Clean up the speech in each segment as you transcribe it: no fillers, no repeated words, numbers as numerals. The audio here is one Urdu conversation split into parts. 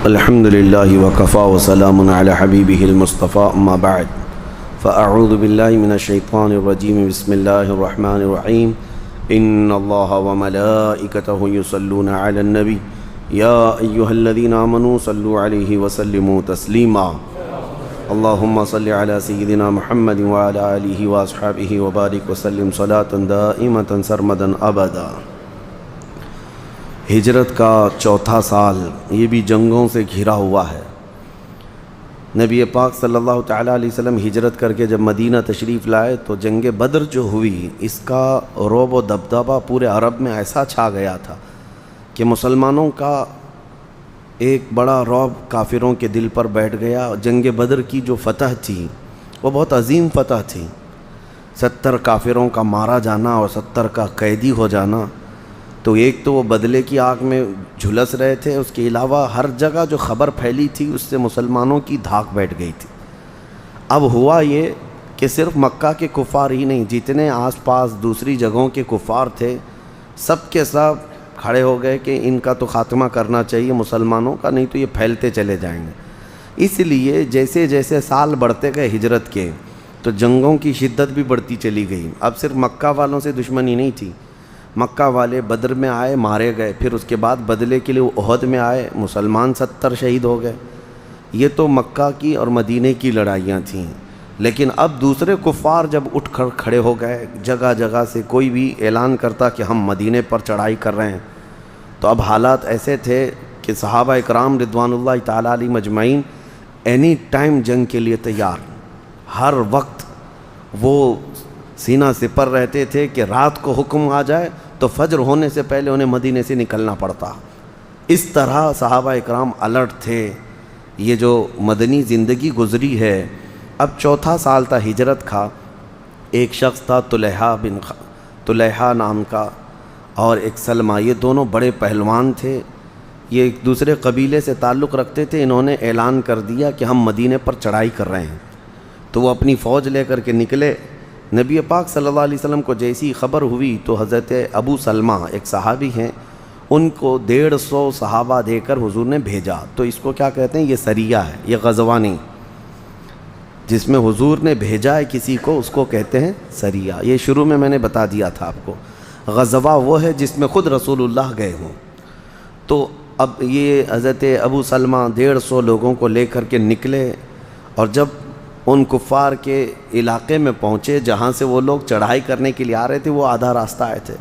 الحمد للہ وکفا وسلام علی حبیبہ المصطفى اما بعد فاعوذ باللہ من الشیطان الرجیم بسم اللہ الرحمن الرحیم ان اللہ وملائکتہ یصلون علی النبی یا ایہا الذین آمنوا صلوا علیہ وسلموا تسلیما اللہم صل علی سیدنا محمد وعلی آلہ واصحابہ وبارک وسلم صلاة دائمة سرمدا ابدا۔ ہجرت کا چوتھا سال یہ بھی جنگوں سے گھرا ہوا ہے۔ نبی پاک صلی اللہ تعالیٰ علیہ وسلم ہجرت کر کے جب مدینہ تشریف لائے تو جنگ بدر جو ہوئی اس کا رعب و دبدبہ پورے عرب میں ایسا چھا گیا تھا کہ مسلمانوں کا ایک بڑا رعب کافروں کے دل پر بیٹھ گیا۔ جنگ بدر کی جو فتح تھی وہ بہت عظیم فتح تھی، 70 کافروں کا مارا جانا اور 70 کا قیدی ہو جانا۔ تو ایک تو وہ بدلے کی آگ میں جھلس رہے تھے، اس کے علاوہ ہر جگہ جو خبر پھیلی تھی اس سے مسلمانوں کی دھاک بیٹھ گئی تھی۔ اب ہوا یہ کہ صرف مکہ کے کفار ہی نہیں، جتنے آس پاس دوسری جگہوں کے کفار تھے سب کے سب کھڑے ہو گئے کہ ان کا تو خاتمہ کرنا چاہیے مسلمانوں کا، نہیں تو یہ پھیلتے چلے جائیں گے۔ اس لیے جیسے جیسے سال بڑھتے گئے ہجرت کے تو جنگوں کی شدت بھی بڑھتی چلی گئی۔ اب صرف مکہ والوں سے دشمنی نہیں تھی، مکہ والے بدر میں آئے مارے گئے، پھر اس کے بعد بدلے کے لیے احد میں آئے، مسلمان 70 شہید ہو گئے۔ یہ تو مکہ کی اور مدینے کی لڑائیاں تھیں، لیکن اب دوسرے کفار جب اٹھ کر کھڑے ہو گئے، جگہ جگہ سے کوئی بھی اعلان کرتا کہ ہم مدینے پر چڑھائی کر رہے ہیں، تو اب حالات ایسے تھے کہ صحابہ اکرام رضوان اللہ تعالیٰ علیہ مجمعین اینی ٹائم جنگ کے لیے تیار، ہر وقت وہ سینہ سپر رہتے تھے کہ رات کو حکم آ جائے تو فجر ہونے سے پہلے انہیں مدینے سے نکلنا پڑتا۔ اس طرح صحابہ اکرام الرٹ تھے۔ یہ جو مدنی زندگی گزری ہے، اب چوتھا سال تھا ہجرت کا۔ ایک شخص تھا طلحہ نام کا اور ایک سلمہ، یہ دونوں بڑے پہلوان تھے، یہ ایک دوسرے قبیلے سے تعلق رکھتے تھے۔ انہوں نے اعلان کر دیا کہ ہم مدینے پر چڑھائی کر رہے ہیں، تو وہ اپنی فوج لے کر کے نکلے۔ نبی پاک صلی اللہ علیہ وسلم کو جیسی خبر ہوئی تو حضرت ابو سلمہ ایک صحابی ہیں، ان کو 150 صحابہ دے کر حضور نے بھیجا۔ تو اس کو کیا کہتے ہیں؟ یہ سریہ ہے، یہ غزوہ نہیں۔ جس میں حضور نے بھیجا ہے کسی کو اس کو کہتے ہیں سریہ۔ یہ شروع میں نے بتا دیا تھا آپ کو، غزوہ وہ ہے جس میں خود رسول اللہ گئے ہوں۔ تو اب یہ حضرت ابو سلمہ 150 لوگوں کو لے کر کے نکلے، اور جب ان کفار کے علاقے میں پہنچے جہاں سے وہ لوگ چڑھائی کرنے کے لیے آ رہے تھے، وہ آدھا راستہ آئے تھے،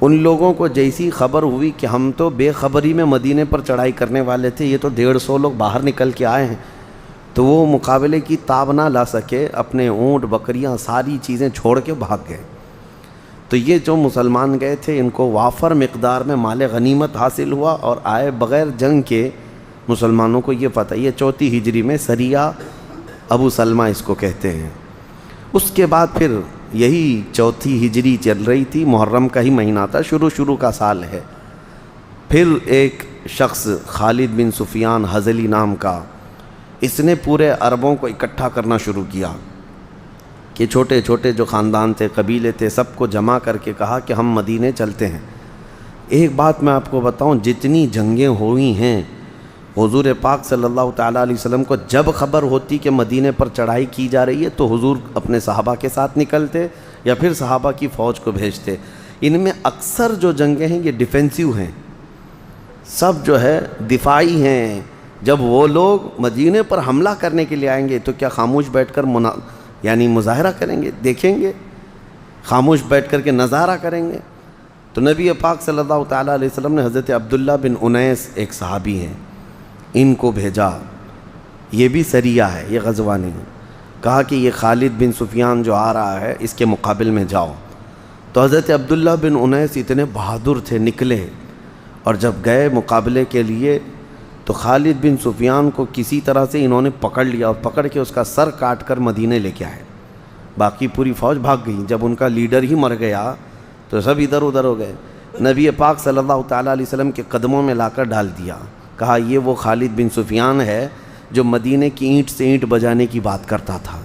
ان لوگوں کو جیسی خبر ہوئی کہ ہم تو بے خبری میں مدینے پر چڑھائی کرنے والے تھے، یہ تو 150 لوگ باہر نکل کے آئے ہیں، تو وہ مقابلے کی تاب نہ لا سکے، اپنے اونٹ بکریاں ساری چیزیں چھوڑ کے بھاگ گئے۔ تو یہ جو مسلمان گئے تھے ان کو وافر مقدار میں مال غنیمت حاصل ہوا، اور آئے بغیر جنگ کے مسلمانوں کو یہ فتح۔ یہ 4 ہجری میں سریہ ابو سلمہ اس کو کہتے ہیں۔ اس کے بعد پھر یہی 4 ہجری چل رہی تھی، محرم کا ہی مہینہ تھا، شروع کا سال ہے۔ پھر ایک شخص خالد بن سفیان حضلی نام کا، اس نے پورے عربوں کو اکٹھا کرنا شروع کیا کہ چھوٹے چھوٹے جو خاندان تھے، قبیلے تھے، سب کو جمع کر کے کہا کہ ہم مدینے چلتے ہیں۔ ایک بات میں آپ کو بتاؤں، جتنی جنگیں ہوئی ہیں، حضور پاک صلی اللہ تعالیٰ علیہ وسلم کو جب خبر ہوتی کہ مدینے پر چڑھائی کی جا رہی ہے تو حضور اپنے صحابہ کے ساتھ نکلتے یا پھر صحابہ کی فوج کو بھیجتے۔ ان میں اکثر جو جنگیں ہیں یہ ڈیفینسیو ہیں، سب جو ہے دفاعی ہیں۔ جب وہ لوگ مدینے پر حملہ کرنے کے لیے آئیں گے تو کیا خاموش بیٹھ کر مظاہرہ کریں گے؟ دیکھیں گے؟ خاموش بیٹھ کر کے نظارہ کریں گے؟ تو نبی پاک صلی اللہ تعالیٰ علیہ وسلم نے حضرت عبداللہ بن انیس ایک صحابی ہیں، ان کو بھیجا۔ یہ بھی سریہ ہے، یہ غزوہ نہیں۔ کہا کہ یہ خالد بن سفیان جو آ رہا ہے اس کے مقابل میں جاؤ۔ تو حضرت عبداللہ بن انیس اتنے بہادر تھے، نکلے، اور جب گئے مقابلے کے لیے تو خالد بن سفیان کو کسی طرح سے انہوں نے پکڑ لیا، اور پکڑ کے اس کا سر کاٹ کر مدینے لے کے آئے۔ باقی پوری فوج بھاگ گئی۔ جب ان کا لیڈر ہی مر گیا تو سب ادھر ادھر ہو گئے۔ نبی پاک صلی اللہ تعالیٰ علیہ وسلم کے قدموں میں لا کر ڈال دیا۔ کہا یہ وہ خالد بن سفیان ہے جو مدینے کی اینٹ سے اینٹ بجانے کی بات کرتا تھا۔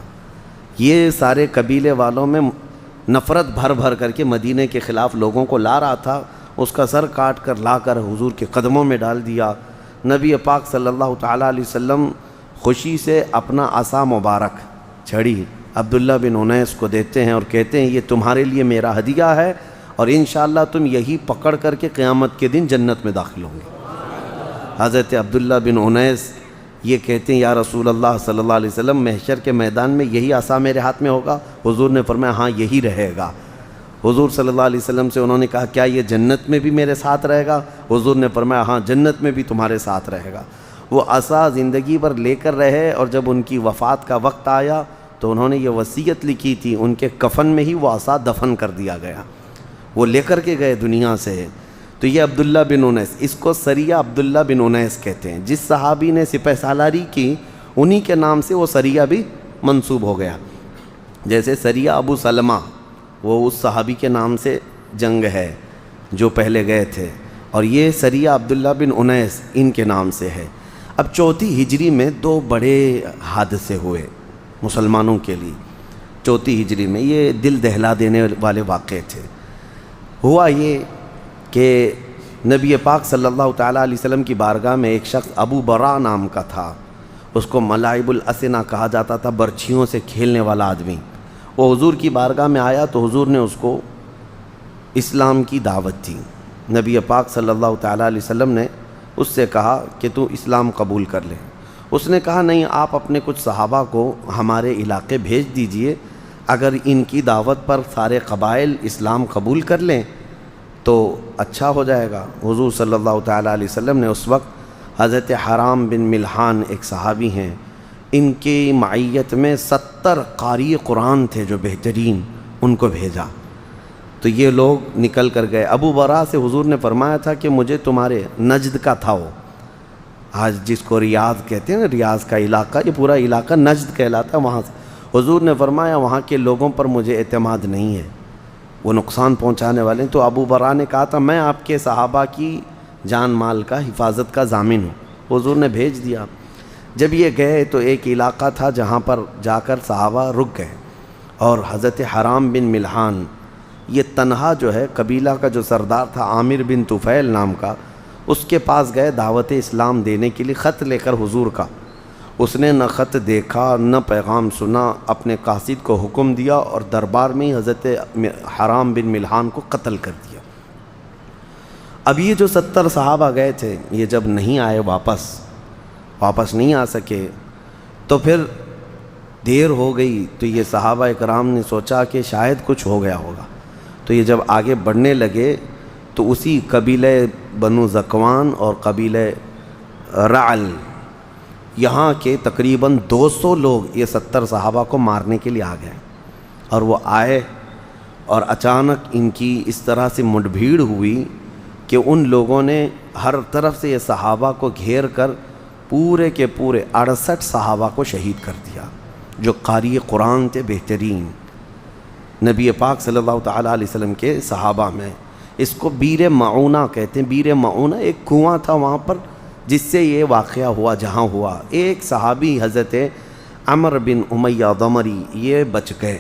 یہ سارے قبیلے والوں میں نفرت بھر بھر کر کے مدینے کے خلاف لوگوں کو لا رہا تھا، اس کا سر کاٹ کر لا کر حضور کے قدموں میں ڈال دیا۔ نبی پاک صلی اللہ تعالیٰ علیہ وسلم خوشی سے اپنا عصا مبارک چھڑی عبداللہ بن انیس کو دیتے ہیں اور کہتے ہیں یہ تمہارے لیے میرا ہدیہ ہے اور انشاءاللہ تم یہی پکڑ کر کے قیامت کے دن جنت میں داخل ہوں گے۔ حضرت عبداللہ بن انیس یہ کہتے ہیں یا رسول اللہ صلی اللہ علیہ وسلم محشر کے میدان میں یہی عصا میرے ہاتھ میں ہوگا؟ حضور نے فرمایا ہاں یہی رہے گا۔ حضور صلی اللہ علیہ وسلم سے انہوں نے کہا کیا یہ جنت میں بھی میرے ساتھ رہے گا؟ حضور نے فرمایا ہاں جنت میں بھی تمہارے ساتھ رہے گا۔ وہ عصا زندگی بھر لے کر رہے اور جب ان کی وفات کا وقت آیا تو انہوں نے یہ وصیت لکھی تھی، ان کے کفن میں ہی وہ عصا دفن کر دیا گیا، وہ لے کر کے گئے دنیا سے۔ تو یہ عبداللہ بن انیس، اس کو سریہ عبداللہ بن انیس کہتے ہیں۔ جس صحابی نے سپہ سالاری کی انہی کے نام سے وہ سریہ بھی منسوب ہو گیا۔ جیسے سریہ ابو سلمہ وہ اس صحابی کے نام سے جنگ ہے جو پہلے گئے تھے، اور یہ سریہ عبداللہ بن انیس ان کے نام سے ہے۔ اب 4 ہجری میں 2 بڑے حادثے ہوئے مسلمانوں کے لیے۔ 4 ہجری میں یہ دل دہلا دینے والے واقعے تھے۔ ہوا یہ کہ نبی پاک صلی اللہ تعالیٰ علیہ وسلم کی بارگاہ میں ایک شخص ابو برا نام کا تھا، اس کو ملاعب الاسنہ کہا جاتا تھا، برچھیوں سے کھیلنے والا آدمی۔ وہ حضور کی بارگاہ میں آیا تو حضور نے اس کو اسلام کی دعوت دی۔ نبی پاک صلی اللہ تعالیٰ علیہ وسلم نے اس سے کہا کہ تو اسلام قبول کر لے۔ اس نے کہا نہیں، آپ اپنے کچھ صحابہ کو ہمارے علاقے بھیج دیجئے، اگر ان کی دعوت پر سارے قبائل اسلام قبول کر لیں تو اچھا ہو جائے گا۔ حضور صلی اللہ تعالیٰ علیہ وسلم نے اس وقت حضرت حرام بن ملحان ایک صحابی ہیں، ان کی معیت میں 70 قاری قرآن تھے جو بہترین، ان کو بھیجا۔ تو یہ لوگ نکل کر گئے۔ ابو برا سے حضور نے فرمایا تھا کہ مجھے تمہارے نجد کا تھا، وہ آج جس کو ریاض کہتے ہیں نا، ریاض کا علاقہ، یہ پورا علاقہ نجد کہلاتا ہے، وہاں سے حضور نے فرمایا وہاں کے لوگوں پر مجھے اعتماد نہیں ہے، وہ نقصان پہنچانے والے ہیں۔ تو ابو برا نے کہا تھا میں آپ کے صحابہ کی جان مال کا حفاظت کا ضامن ہوں۔ حضور نے بھیج دیا۔ جب یہ گئے تو ایک علاقہ تھا جہاں پر جا کر صحابہ رک گئے، اور حضرت حرام بن ملحان یہ تنہا جو ہے قبیلہ کا جو سردار تھا عامر بن طفیل نام کا، اس کے پاس گئے دعوت اسلام دینے کے لیے خط لے کر حضور کا۔ اس نے نہ خط دیکھا نہ پیغام سنا، اپنے قاصد کو حکم دیا اور دربار میں ہی حضرت حرام بن ملحان کو قتل کر دیا۔ اب یہ جو 70 صحابہ گئے تھے یہ جب نہیں آئے، واپس نہیں آ سکے، تو پھر دیر ہو گئی۔ تو یہ صحابہ اکرام نے سوچا کہ شاید کچھ ہو گیا ہوگا، تو یہ جب آگے بڑھنے لگے تو اسی قبیلہ بنو ذکوان اور قبیلہ رعل، یہاں کے تقریباً 200 لوگ یہ 70 صحابہ کو مارنے کے لیے آ گئے، اور وہ آئے اور اچانک ان کی اس طرح سے مڈ بھیڑ ہوئی کہ ان لوگوں نے ہر طرف سے یہ صحابہ کو گھیر کر پورے کے پورے 68 صحابہ کو شہید کر دیا جو قاری قرآن تھے بہترین، نبی پاک صلی اللہ تعالیٰ علیہ وسلم کے صحابہ میں۔ اس کو بیر معونہ کہتے ہیں۔ بیر معونہ ایک کنواں تھا وہاں پر جس سے یہ واقعہ ہوا، جہاں ہوا۔ ایک صحابی حضرت عمر بن امیہ ضمری یہ بچ گئے،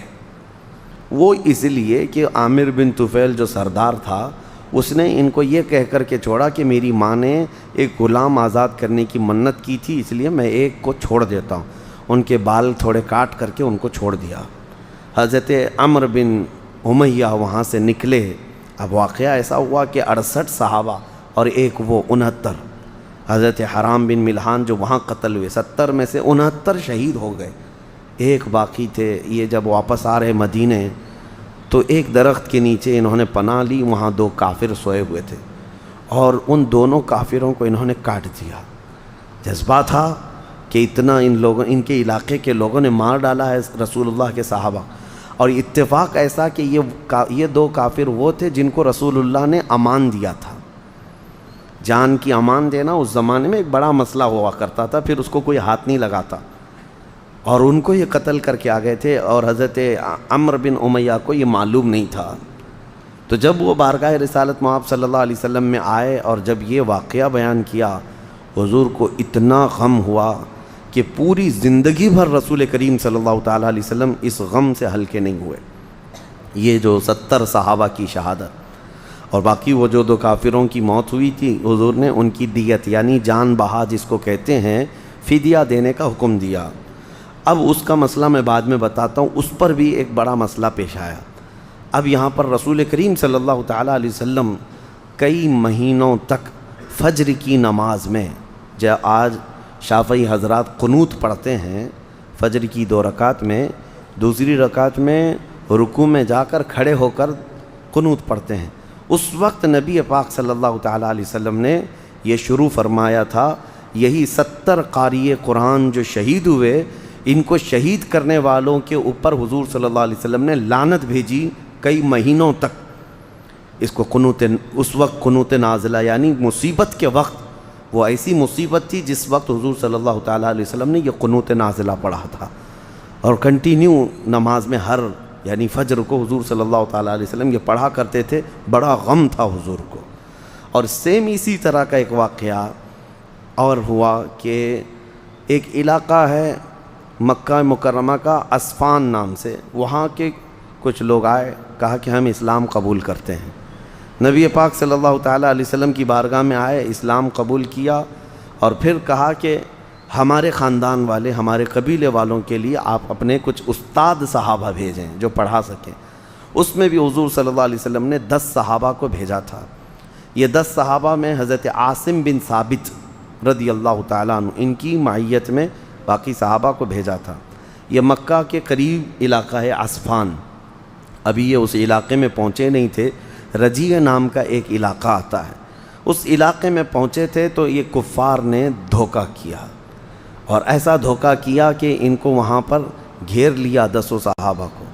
وہ اس لیے کہ عامر بن طفیل جو سردار تھا اس نے ان کو یہ کہہ کر کے چھوڑا کہ میری ماں نے ایک غلام آزاد کرنے کی منت کی تھی، اس لیے میں ایک کو چھوڑ دیتا ہوں۔ ان کے بال تھوڑے کاٹ کر کے ان کو چھوڑ دیا۔ حضرت عمر بن امیہ وہاں سے نکلے۔ اب واقعہ ایسا ہوا کہ 68 صحابہ اور ایک وہ 69، حضرت حرام بن ملحان جو وہاں قتل ہوئے، 70 میں سے 69 شہید ہو گئے، ایک باقی تھے۔ یہ جب واپس آ رہے مدینے تو ایک درخت کے نیچے انہوں نے پناہ لی، وہاں 2 کافر سوئے ہوئے تھے اور ان دونوں کافروں کو انہوں نے کاٹ دیا۔ جذبہ تھا کہ اتنا ان کے علاقے کے لوگوں نے مار ڈالا ہے رسول اللہ کے صحابہ، اور اتفاق ایسا کہ یہ 2 کافر وہ تھے جن کو رسول اللہ نے امان دیا تھا۔ جان کی امان دینا اس زمانے میں ایک بڑا مسئلہ ہوا کرتا تھا، پھر اس کو کوئی ہاتھ نہیں لگاتا، اور ان کو یہ قتل کر کے آ گئے تھے، اور حضرت عمر بن امیہ کو یہ معلوم نہیں تھا۔ تو جب وہ بارگاہ رسالت مآب صلی اللہ علیہ وسلم میں آئے اور جب یہ واقعہ بیان کیا، حضور کو اتنا غم ہوا کہ پوری زندگی بھر رسول کریم صلی اللہ تعالیٰ علیہ وسلم اس غم سے ہلکے نہیں ہوئے۔ یہ جو 70 صحابہ کی شہادت، اور باقی وہ جو 2 کافروں کی موت ہوئی تھی حضور نے ان کی دیت یعنی جان بہا جس کو کہتے ہیں فدیہ دینے کا حکم دیا۔ اب اس کا مسئلہ میں بعد میں بتاتا ہوں، اس پر بھی ایک بڑا مسئلہ پیش آیا۔ اب یہاں پر رسول کریم صلی اللہ تعالیٰ علیہ وسلم کئی مہینوں تک فجر کی نماز میں، آج شافعی حضرات قنوت پڑھتے ہیں فجر کی 2 رکعت میں، دوسری رکعت میں رکوع میں جا کر کھڑے ہو کر قنوت پڑھتے ہیں۔ اس وقت نبی پاک صلی اللہ تعالیٰ علیہ وسلم نے یہ شروع فرمایا تھا، یہی 70 قاری قرآن جو شہید ہوئے، ان کو شہید کرنے والوں کے اوپر حضور صلی اللہ علیہ وسلم نے لعنت بھیجی کئی مہینوں تک۔ اس کو قنوت، اس وقت قنوت نازلہ یعنی مصیبت کے وقت، وہ ایسی مصیبت تھی جس وقت حضور صلی اللہ تعالیٰ علیہ وسلم نے یہ قنوت نازلہ پڑھا تھا، اور کنٹینیو نماز میں ہر یعنی فجر کو حضور صلی اللہ تعالیٰ علیہ وسلم یہ پڑھا کرتے تھے۔ بڑا غم تھا حضور کو۔ اور سیم اسی طرح کا ایک واقعہ اور ہوا کہ ایک علاقہ ہے مکہ مکرمہ کا اسفان نام سے، وہاں کے کچھ لوگ آئے، کہا کہ ہم اسلام قبول کرتے ہیں۔ نبی پاک صلی اللہ تعالیٰ علیہ وسلم کی بارگاہ میں آئے، اسلام قبول کیا، اور پھر کہا کہ ہمارے خاندان والے، ہمارے قبیلے والوں کے لیے آپ اپنے کچھ استاد صحابہ بھیجیں جو پڑھا سکیں۔ اس میں بھی حضور صلی اللہ علیہ وسلم نے 10 صحابہ کو بھیجا تھا۔ یہ 10 صحابہ میں حضرت عاصم بن ثابت رضی اللہ تعالیٰ عنہ، ان کی معیت میں باقی صحابہ کو بھیجا تھا۔ یہ مکہ کے قریب علاقہ ہے اسفان، ابھی یہ اس علاقے میں پہنچے نہیں تھے، رجیع نام کا ایک علاقہ آتا ہے، اس علاقے میں پہنچے تھے تو یہ کفار نے دھوکہ کیا، اور ایسا دھوکہ کیا کہ ان کو وہاں پر گھیر لیا 10 صحابہ کو۔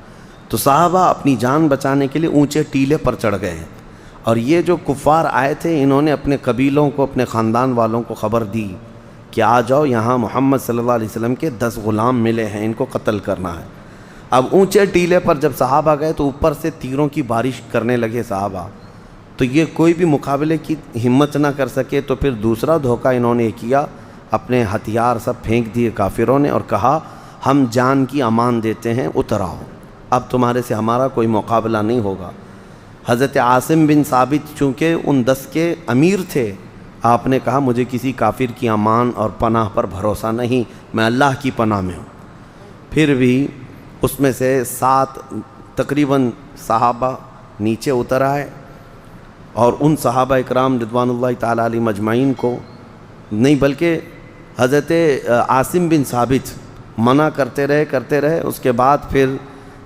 تو صحابہ اپنی جان بچانے کے لیے اونچے ٹیلے پر چڑھ گئے، اور یہ جو کفار آئے تھے انہوں نے اپنے قبیلوں کو، اپنے خاندان والوں کو خبر دی کہ آ جاؤ، یہاں محمد صلی اللہ علیہ وسلم کے 10 غلام ملے ہیں، ان کو قتل کرنا ہے۔ اب اونچے ٹیلے پر جب صحابہ گئے تو اوپر سے تیروں کی بارش کرنے لگے صحابہ، تو یہ کوئی بھی مقابلے کی ہمت نہ کر سکے۔ تو پھر دوسرا دھوکہ انہوں نے کیا، اپنے ہتھیار سب پھینک دیے کافروں نے، اور کہا ہم جان کی امان دیتے ہیں، اتر آؤ، اب تمہارے سے ہمارا کوئی مقابلہ نہیں ہوگا۔ حضرت عاصم بن ثابت چونکہ ان 10 کے امیر تھے، آپ نے کہا مجھے کسی کافر کی امان اور پناہ پر بھروسہ نہیں، میں اللہ کی پناہ میں ہوں۔ پھر بھی اس میں سے 7 تقریباً صحابہ نیچے اتر آئے، اور ان صحابہ اکرام رضوان اللہ تعالیٰ علیہ مجمعین کو نہیں بلکہ حضرت عاصم بن ثابت منع کرتے رہے۔ اس کے بعد پھر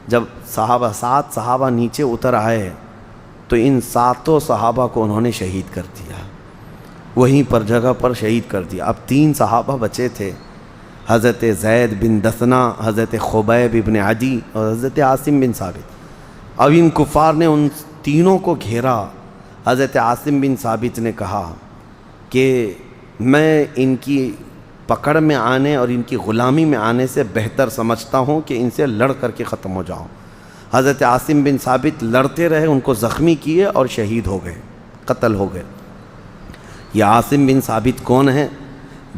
جب 7 صحابہ نیچے اتر آئے تو ان 7 صحابہ کو انہوں نے شہید کر دیا، وہیں پر جگہ پر شہید کر دیا۔ اب 3 صحابہ بچے تھے، حضرت زید بن دثنہ، حضرت خبیب ابن عدی اور حضرت عاصم بن ثابت۔ اب ان کفار نے ان تینوں کو گھیرا۔ حضرت عاصم بن ثابت نے کہا کہ میں ان کی پکڑ میں آنے اور ان کی غلامی میں آنے سے بہتر سمجھتا ہوں کہ ان سے لڑ کر کے ختم ہو جاؤں۔ حضرت عاصم بن ثابت لڑتے رہے، ان کو زخمی کیے اور شہید ہو گئے، قتل ہو گئے۔ یہ عاصم بن ثابت کون ہیں؟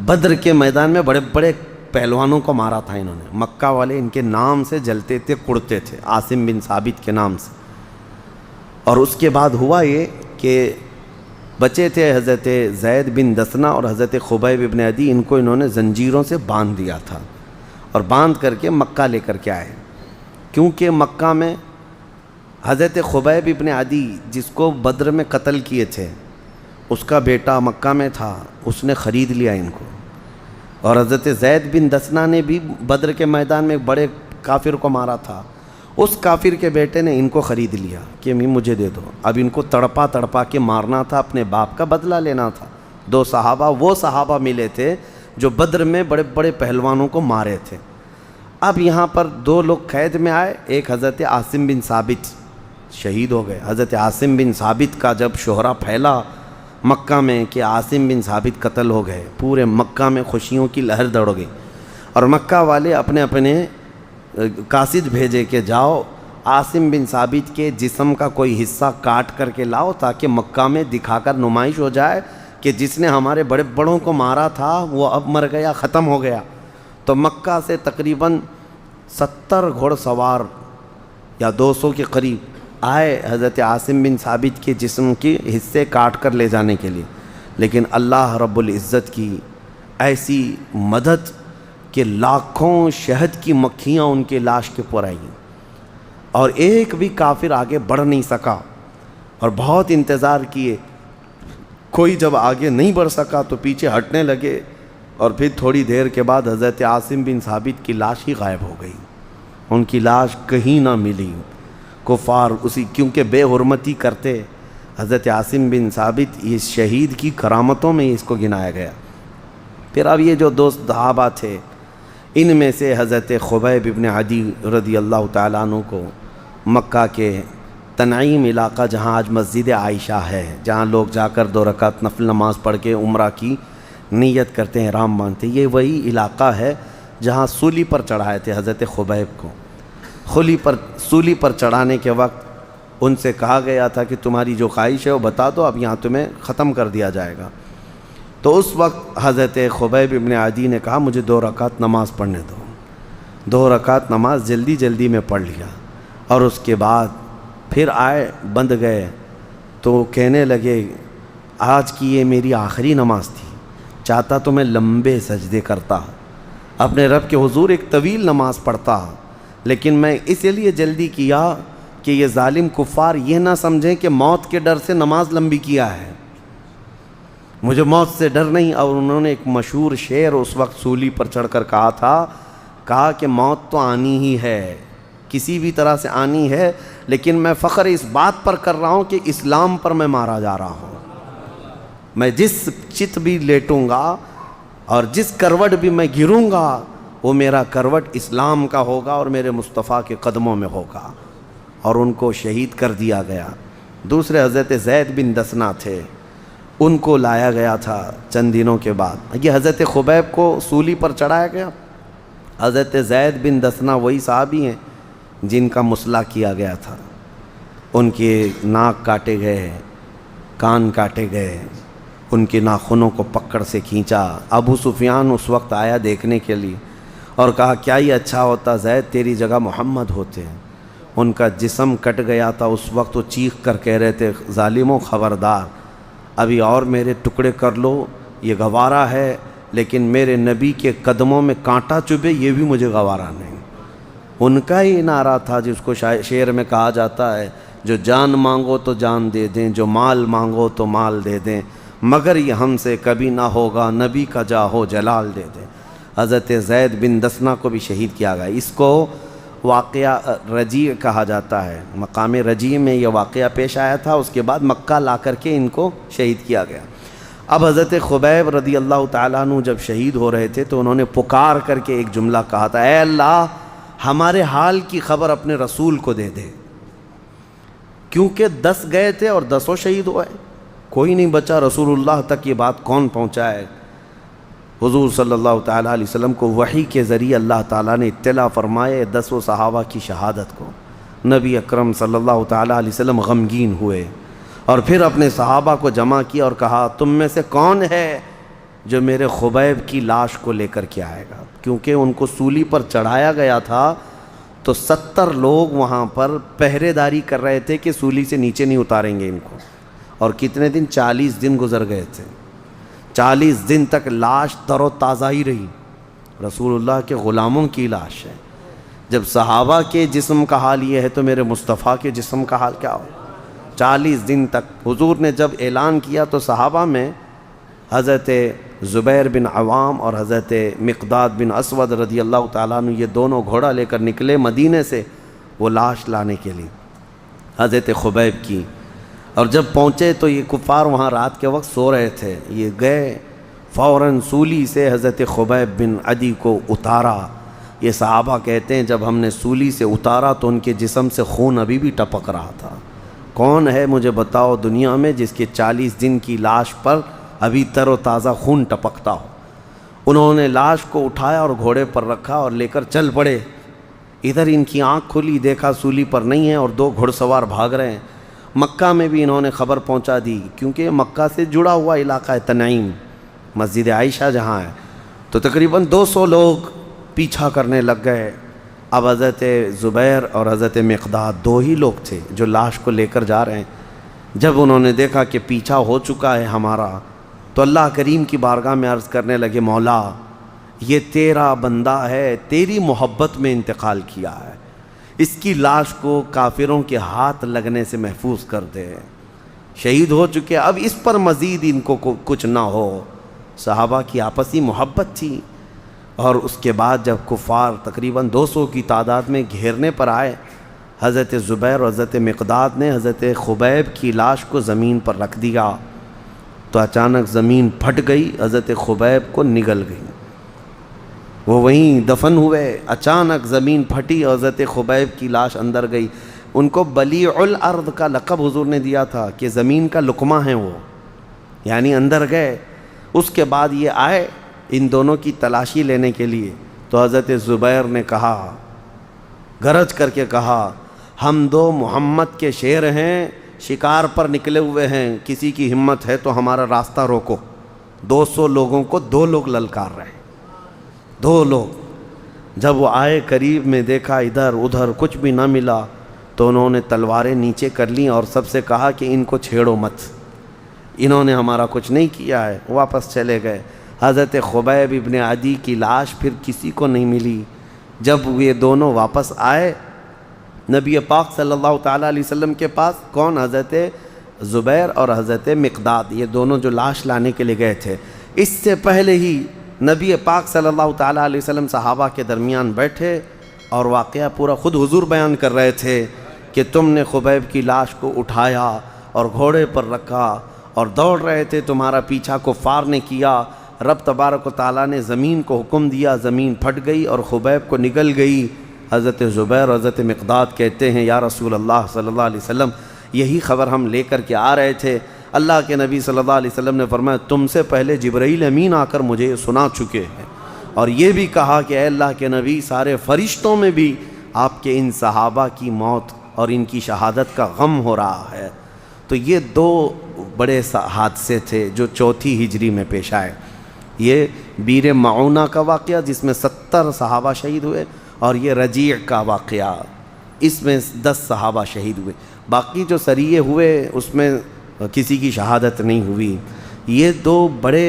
بدر کے میدان میں بڑے بڑے پہلوانوں کو مارا تھا انہوں نے، مکہ والے ان کے نام سے جلتے تھے، کڑتے تھے، عاصم بن ثابت کے نام سے۔ اور اس کے بعد ہوا یہ کہ بچے تھے حضرت زید بن دثنہ اور حضرت خبیب ابن عدی، ان کو انہوں نے زنجیروں سے باندھ دیا تھا، اور باندھ کر کے مکہ لے کر کے آئے، کیونکہ مکہ میں حضرت خبیب ابن عدی جس کو بدر میں قتل کیے تھے، اس کا بیٹا مکہ میں تھا، اس نے خرید لیا ان کو۔ اور حضرت زید بن دثنہ نے بھی بدر کے میدان میں ایک بڑے کافر کو مارا تھا، اس کافر کے بیٹے نے ان کو خرید لیا کہ مجھے دے دو۔ اب ان کو تڑپا تڑپا کے مارنا تھا، اپنے باپ کا بدلہ لینا تھا۔ 2 صحابہ وہ صحابہ ملے تھے جو بدر میں بڑے بڑے پہلوانوں کو مارے تھے۔ اب یہاں پر 2 لوگ قید میں آئے، ایک حضرت عاصم بن ثابت شہید ہو گئے۔ حضرت عاصم بن ثابت کا جب شہرہ پھیلا مکہ میں کہ عاصم بن ثابت قتل ہو گئے، پورے مکہ میں خوشیوں کی لہر دوڑ گئی، اور مکہ والے اپنے اپنے قاصد بھیجے کہ جاؤ عاصم بن ثابت کے جسم کا کوئی حصہ کاٹ کر کے لاؤ تاکہ مکہ میں دکھا کر نمائش ہو جائے کہ جس نے ہمارے بڑے بڑوں کو مارا تھا وہ اب مر گیا، ختم ہو گیا۔ تو مکہ سے تقریباً 70 گھوڑ سوار یا 200 کے قریب آئے حضرت عاصم بن ثابت کے جسم کے حصے کاٹ کر لے جانے کے لیے، لیکن اللہ رب العزت کی ایسی مدد کہ لاکھوں شہد کی مکھیاں ان کے لاش کے پر آئیں اور ایک بھی کافر آگے بڑھ نہیں سکا، اور بہت انتظار کیے، کوئی جب آگے نہیں بڑھ سکا تو پیچھے ہٹنے لگے، اور پھر تھوڑی دیر کے بعد حضرت عاصم بن ثابت کی لاش ہی غائب ہو گئی، ان کی لاش کہیں نہ ملی۔ کفار اسی کیونکہ بے حرمتی کرتے حضرت عاصم بن ثابت، یہ شہید کی کرامتوں میں اس کو گنایا گیا۔ پھر اب یہ جو دوست صحابہ تھے، ان میں سے حضرت خبیب ابن عدی رضی اللہ تعالیٰ عنہ کو مکہ کے تنعیم علاقہ، جہاں آج مسجد عائشہ ہے، جہاں لوگ جا کر 2 رکعت نفل نماز پڑھ کے عمرہ کی نیت کرتے ہیں، احرام باندھتے ہیں، یہ وہی علاقہ ہے جہاں سولی پر چڑھائے تھے حضرت خبیب کو۔ سولی پر چڑھانے کے وقت ان سے کہا گیا تھا کہ تمہاری جو خواہش ہے وہ بتا دو، اب یہاں تمہیں ختم کر دیا جائے گا۔ تو اس وقت حضرت خبیب ابن عدی نے کہا مجھے 2 رکعت نماز پڑھنے دو۔ 2 رکعت نماز جلدی جلدی میں پڑھ لیا، اور اس کے بعد پھر آئے، بند گئے، تو کہنے لگے آج کی یہ میری آخری نماز تھی، چاہتا تو میں لمبے سجدے کرتا، اپنے رب کے حضور ایک طویل نماز پڑھتا، لیکن میں اس لیے جلدی کیا کہ یہ ظالم کفار یہ نہ سمجھیں کہ موت کے ڈر سے نماز لمبی کیا ہے، مجھے موت سے ڈر نہیں۔ اور انہوں نے ایک مشہور شعر اس وقت سولی پر چڑھ کر کہا تھا، کہا کہ موت تو آنی ہی ہے، کسی بھی طرح سے آنی ہے، لیکن میں فخر اس بات پر کر رہا ہوں کہ اسلام پر میں مارا جا رہا ہوں، میں جس چت بھی لیٹوں گا اور جس کروٹ بھی میں گروں گا وہ میرا کروٹ اسلام کا ہوگا اور میرے مصطفیٰ کے قدموں میں ہوگا، اور ان کو شہید کر دیا گیا۔ دوسرے حضرت زید بن دسنا تھے، ان کو لایا گیا تھا چند دنوں کے بعد۔ یہ حضرت خبیب کو سولی پر چڑھایا گیا۔ حضرت زید بن دسنا وہی صحابی ہیں جن کا مسئلہ کیا گیا تھا، ان کے ناک کاٹے گئے، کان کاٹے گئے، ان کے ناخنوں کو پکڑ سے کھینچا۔ ابو سفیان اس وقت آیا دیکھنے کے لیے اور کہا کیا یہ اچھا ہوتا زید تیری جگہ محمد ہوتے ہیں۔ ان کا جسم کٹ گیا تھا، اس وقت وہ چیخ کر کہہ رہے تھے ظالموں خبردار، ابھی اور میرے ٹکڑے کر لو، یہ گوارا ہے، لیکن میرے نبی کے قدموں میں کانٹا چبھے یہ بھی مجھے گوارا نہیں۔ ان کا ہی نعرہ تھا جس کو شعر میں کہا جاتا ہے، جو جان مانگو تو جان دے دیں، جو مال مانگو تو مال دے دیں، مگر یہ ہم سے کبھی نہ ہوگا، نبی کا جاہو جلال دے دیں۔ حضرت زید بن دسنا کو بھی شہید کیا گیا۔ اس کو واقعہ رجیع کہا جاتا ہے، مقام رجیع میں یہ واقعہ پیش آیا تھا، اس کے بعد مکہ لا کر کے ان کو شہید کیا گیا۔ اب حضرت خبیب رضی اللہ تعالیٰ عنہ جب شہید ہو رہے تھے تو انہوں نے پکار کر کے ایک جملہ کہا تھا، اے اللہ ہمارے حال کی خبر اپنے رسول کو دے دے، کیونکہ 10 گئے تھے اور 10 شہید ہوئے، کوئی نہیں بچا۔ رسول اللہ تک یہ بات کون پہنچائے؟ حضور صلی اللہ تعالیٰ علیہ وسلم کو وحی کے ذریعے اللہ تعالیٰ نے اطلاع فرمائے 10 صحابہ کی شہادت کو۔ نبی اکرم صلی اللہ تعالیٰ علیہ وسلم غمگین ہوئے اور پھر اپنے صحابہ کو جمع کیا اور کہا تم میں سے کون ہے جو میرے خبیب کی لاش کو لے کر کے آئے گا؟ کیونکہ ان کو سولی پر چڑھایا گیا تھا تو 70 لوگ وہاں پر پہرے داری کر رہے تھے کہ سولی سے نیچے نہیں اتاریں گے ان کو، اور کتنے دن؟ 40 دن گزر گئے تھے۔ 40 دن تک لاش تر و تازہ ہی رہی، رسول اللہ کے غلاموں کی لاش ہے۔ جب صحابہ کے جسم کا حال یہ ہے تو میرے مصطفیٰ کے جسم کا حال کیا ہو؟ 40 دن تک حضور نے جب اعلان کیا تو صحابہ میں حضرت زبیر بن عوام اور حضرت مقداد بن اسود رضی اللہ تعالیٰ عنہ یہ دونوں گھوڑا لے کر نکلے مدینے سے وہ لاش لانے کے لیے حضرت خبیب کی، اور جب پہنچے تو یہ کفار وہاں رات کے وقت سو رہے تھے، یہ گئے فوراً سولی سے حضرت خبیب بن عدی کو اتارا۔ یہ صحابہ کہتے ہیں جب ہم نے سولی سے اتارا تو ان کے جسم سے خون ابھی بھی ٹپک رہا تھا۔ کون ہے مجھے بتاؤ دنیا میں جس کے 40 دن کی لاش پر ابھی تر و تازہ خون ٹپکتا ہو؟ انہوں نے لاش کو اٹھایا اور گھوڑے پر رکھا اور لے کر چل پڑے۔ ادھر ان کی آنکھ کھلی، دیکھا سولی پر نہیں ہے اور 2 گھڑ سوار بھاگ رہے ہیں۔ مکہ میں بھی انہوں نے خبر پہنچا دی، کیونکہ مکہ سے جڑا ہوا علاقہ ہے تنعیم، مسجد عائشہ جہاں ہے، تو تقریباً 200 لوگ پیچھا کرنے لگ گئے۔ اب حضرت زبیر اور حضرت مقداد دو ہی لوگ تھے جو لاش کو لے کر جا رہے ہیں۔ جب انہوں نے دیکھا کہ پیچھا ہو چکا ہے ہمارا، تو اللہ کریم کی بارگاہ میں عرض کرنے لگے، مولا یہ تیرا بندہ ہے، تیری محبت میں انتقال کیا ہے، اس کی لاش کو کافروں کے ہاتھ لگنے سے محفوظ کر دے، شہید ہو چکے، اب اس پر مزید ان کو کچھ نہ ہو۔ صحابہ کی آپسی محبت تھی۔ اور اس کے بعد جب کفار تقریباً 200 کی تعداد میں گھیرنے پر آئے، حضرت زبیر اور حضرت مقداد نے حضرت خبیب کی لاش کو زمین پر رکھ دیا، تو اچانک زمین پھٹ گئی، حضرت خبیب کو نگل گئی، وہ وہیں دفن ہوئے۔ اچانک زمین پھٹی اور حضرت خبیب کی لاش اندر گئی۔ ان کو بلیع الارض کا لقب حضور نے دیا تھا کہ زمین کا لقمہ ہیں وہ، یعنی اندر گئے۔ اس کے بعد یہ آئے ان دونوں کی تلاشی لینے کے لیے، تو حضرت زبیر نے کہا، گرج کر کے کہا، ہم دو محمد کے شیر ہیں، شکار پر نکلے ہوئے ہیں، کسی کی ہمت ہے تو ہمارا راستہ روکو۔ 200 لوگوں کو 2 لوگ للکار رہے، 2 لوگ۔ جب وہ آئے قریب میں دیکھا ادھر ادھر کچھ بھی نہ ملا، تو انہوں نے تلواریں نیچے کر لیں اور سب سے کہا کہ ان کو چھیڑو مت، انہوں نے ہمارا کچھ نہیں کیا ہے۔ واپس چلے گئے۔ حضرت خبیب ابن عدی کی لاش پھر کسی کو نہیں ملی۔ جب یہ دونوں واپس آئے نبی پاک صلی اللہ تعالیٰ علیہ وسلم کے پاس، کون؟ حضرت زبیر اور حضرت مقداد، یہ دونوں جو لاش لانے کے لیے گئے تھے۔ اس سے پہلے ہی نبی پاک صلی اللہ تعالیٰ علیہ وسلم صحابہ کے درمیان بیٹھے اور واقعہ پورا خود حضور بیان کر رہے تھے کہ تم نے خبیب کی لاش کو اٹھایا اور گھوڑے پر رکھا اور دوڑ رہے تھے، تمہارا پیچھا کفار نے کیا، رب تبارک و تعالیٰ نے زمین کو حکم دیا، زمین پھٹ گئی اور خبیب کو نگل گئی۔ حضرت زبیر اور حضرت مقداد کہتے ہیں، یا رسول اللہ صلی اللہ علیہ وسلم، یہی خبر ہم لے کر کے آ رہے تھے۔ اللہ کے نبی صلی اللہ علیہ وسلم نے فرمایا، تم سے پہلے جبرائیل امین آ کر مجھے یہ سنا چکے ہیں، اور یہ بھی کہا کہ اے اللہ کے نبی، سارے فرشتوں میں بھی آپ کے ان صحابہ کی موت اور ان کی شہادت کا غم ہو رہا ہے۔ تو یہ 2 بڑے حادثے تھے جو 4 ہجری میں پیش آئے۔ یہ بیر معونہ کا واقعہ جس میں 70 صحابہ شہید ہوئے، اور یہ رجیع کا واقعہ، اس میں 10 صحابہ شہید ہوئے۔ باقی جو سریے ہوئے اس میں کسی کی شہادت نہیں ہوئی۔ یہ 2 بڑے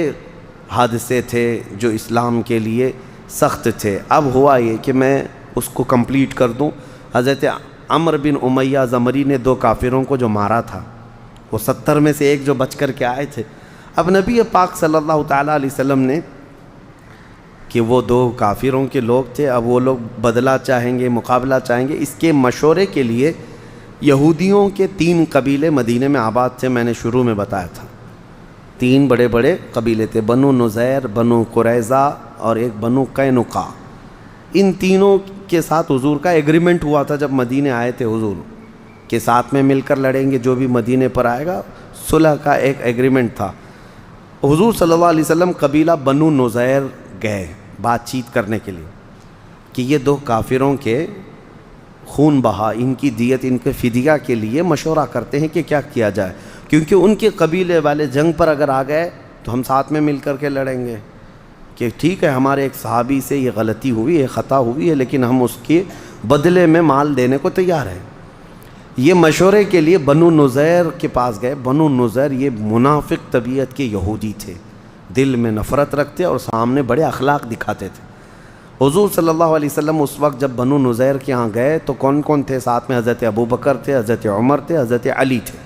حادثے تھے جو اسلام کے لیے سخت تھے۔ اب ہوا یہ کہ میں اس کو کمپلیٹ کر دوں۔ حضرت عمرو بن امیہ زمری نے 2 کافروں کو جو مارا تھا، وہ 70 میں سے ایک جو بچ کر کے آئے تھے۔ اب نبی پاک صلی اللہ تعالیٰ علیہ وسلم نے کہ وہ 2 کافروں کے لوگ تھے، اب وہ لوگ بدلہ چاہیں گے، مقابلہ چاہیں گے۔ اس کے مشورے کے لیے یہودیوں کے 3 قبیلے مدینے میں آباد تھے، میں نے شروع میں بتایا تھا۔ 3 بڑے بڑے قبیلے تھے، بنو نذیر، بنو قریظہ اور ایک بنو قینقاع۔ ان تینوں کے ساتھ حضور کا ایگریمنٹ ہوا تھا جب مدینے آئے تھے حضور، کہ ساتھ میں مل کر لڑیں گے جو بھی مدینے پر آئے گا، صلح کا ایک ایگریمنٹ تھا۔ حضور صلی اللہ علیہ وسلم قبیلہ بنو نذیر گئے بات چیت کرنے کے لیے کہ یہ 2 کافروں کے خون بہا، ان کی دیت، ان کے فدیہ کے لیے مشورہ کرتے ہیں کہ کیا کیا جائے، کیونکہ ان کے قبیلے والے جنگ پر اگر آ گئے تو ہم ساتھ میں مل کر کے لڑیں گے، کہ ٹھیک ہے ہمارے ایک صحابی سے یہ غلطی ہوئی ہے، خطا ہوئی ہے، لیکن ہم اس کے بدلے میں مال دینے کو تیار ہیں۔ یہ مشورے کے لیے بنو نذیر کے پاس گئے۔ بنو نذیر یہ منافق طبیعت کے یہودی تھے، دل میں نفرت رکھتے اور سامنے بڑے اخلاق دکھاتے تھے۔ حضور صلی اللہ علیہ وسلم اس وقت جب بنو نذیر کے ہاں گئے تو کون کون تھے ساتھ میں؟ حضرت ابو بکر تھے، حضرت عمر تھے، حضرت علی تھے